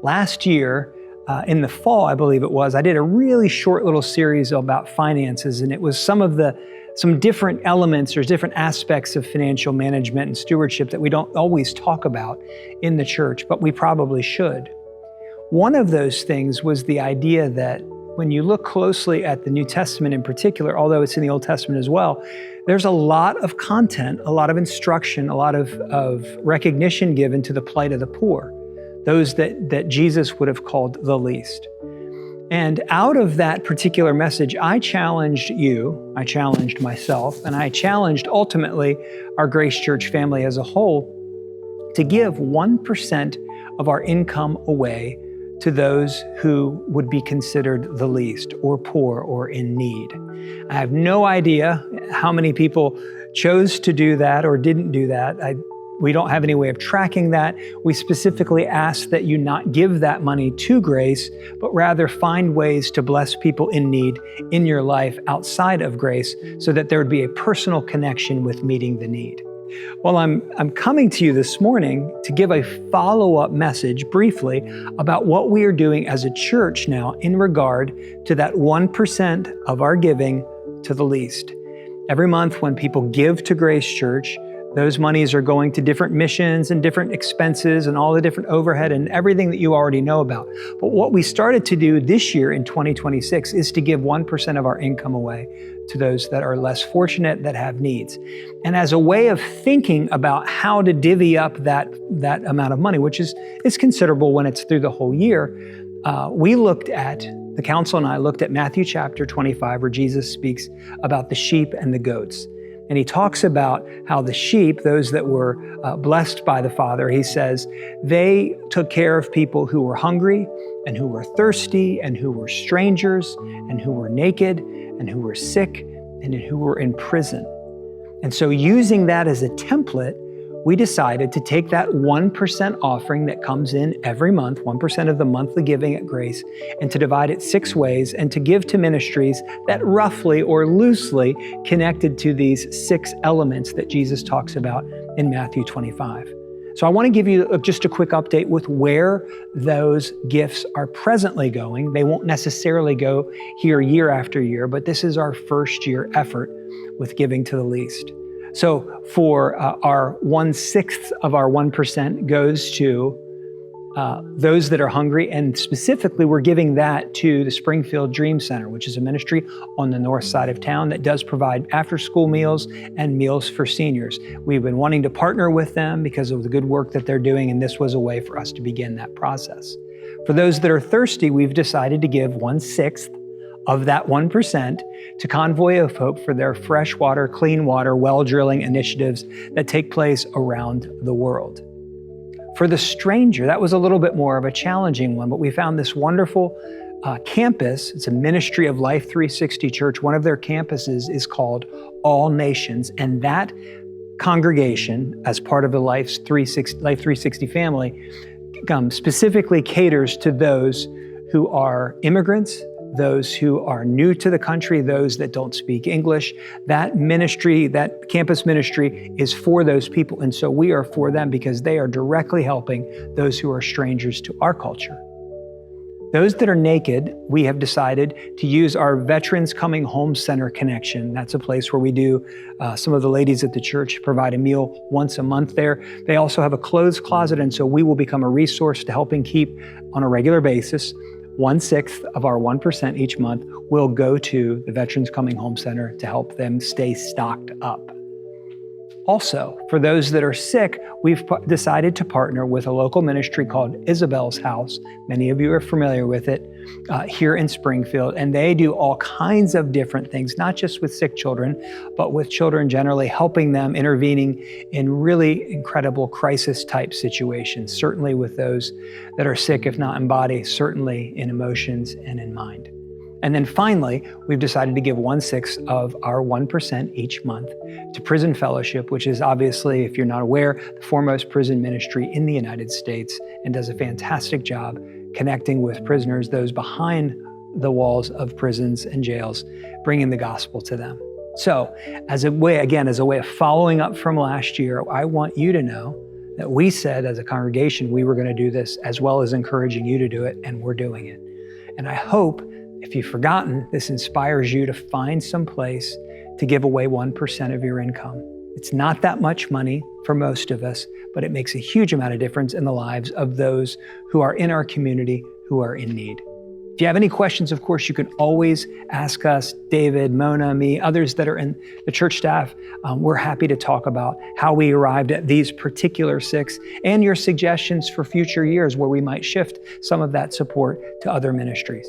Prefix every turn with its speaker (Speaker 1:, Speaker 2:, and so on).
Speaker 1: Last year, in the fall, I believe it was, I did a really short little series about finances, and it was some different elements or different aspects of financial management and stewardship that we don't always talk about in the church, but we probably should. One of those things was the idea that when you look closely at the New Testament in particular, although it's in the Old Testament as well, there's a lot of content, a lot of instruction, a lot of recognition given to the plight of the poor, those that Jesus would have called the least. And out of that particular message, I challenged you, I challenged myself, and I challenged ultimately our Grace Church family as a whole to give 1% of our income away to those who would be considered the least or poor or in need. I have no idea how many people chose to do that or didn't do that. We don't have any way of tracking that. We specifically ask that you not give that money to Grace, but rather find ways to bless people in need in your life outside of Grace so that there would be a personal connection with meeting the need. Well, I'm coming to you this morning to give a follow-up message briefly about what we are doing as a church now in regard to that 1% of our giving to the least. Every month when people give to Grace Church, those monies are going to different missions and different expenses and all the different overhead and everything that you already know about. But what we started to do this year in 2026 is to give 1% of our income away to those that are less fortunate, that have needs. And as a way of thinking about how to divvy up that amount of money, which is considerable when it's through the whole year, the council and I looked at Matthew chapter 25, where Jesus speaks about the sheep and the goats. And he talks about how the sheep, those that were blessed by the Father, he says, they took care of people who were hungry and who were thirsty and who were strangers and who were naked and who were sick and who were in prison. And so using that as a template, we decided to take that 1% offering that comes in every month, 1% of the monthly giving at Grace, and to divide it 6 ways and to give to ministries that roughly or loosely connected to these 6 elements that Jesus talks about in Matthew 25. So I want to give you just a quick update with where those gifts are presently going. They won't necessarily go here year after year, but this is our first year effort with giving to the least. So for our 1/6 of our 1% goes to those that are hungry, and specifically we're giving that to the Springfield Dream Center, which is a ministry on the north side of town that does provide after-school meals and meals for seniors. We've been wanting to partner with them because of the good work that they're doing, and this was a way for us to begin that process. For those that are thirsty, we've decided to give 1/6 of that 1% to Convoy of Hope for their fresh water, clean water, well drilling initiatives that take place around the world. For the stranger, that was a little bit more of a challenging one, but we found this wonderful campus. It's a ministry of Life 360 Church. One of their campuses is called All Nations, and that congregation, as part of the Life 360 family, specifically caters to those who are immigrants, those who are new to the country, those that don't speak English. That ministry, that campus ministry is for those people. And so we are for them because they are directly helping those who are strangers to our culture. Those that are naked, we have decided to use our Veterans Coming Home Center connection. That's a place where we do, some of the ladies at the church provide a meal once a month there. They also have a clothes closet, and so we will become a resource to helping keep on a regular basis. 1/6 of our 1% each month will go to the Veterans Coming Home Center to help them stay stocked up. Also, for those that are sick, we've decided to partner with a local ministry called Isabel's House. Many of you are familiar with it here in Springfield, and they do all kinds of different things, not just with sick children, but with children generally, helping them, intervening in really incredible crisis-type situations, certainly with those that are sick, if not in body, certainly in emotions and in mind. And then finally, we've decided to give 1/6 of our 1% each month to Prison Fellowship, which is obviously, if you're not aware, the foremost prison ministry in the United States and does a fantastic job connecting with prisoners, those behind the walls of prisons and jails, bringing the gospel to them. So as a way of following up from last year, I want you to know that we said as a congregation we were going to do this, as well as encouraging you to do it, and we're doing it. And I hope, if you've forgotten, this inspires you to find some place to give away 1% of your income. It's not that much money for most of us, but it makes a huge amount of difference in the lives of those who are in our community who are in need. If you have any questions, of course, you can always ask us, David, Mona, me, others that are in the church staff. We're happy to talk about how we arrived at these particular 6 and your suggestions for future years where we might shift some of that support to other ministries.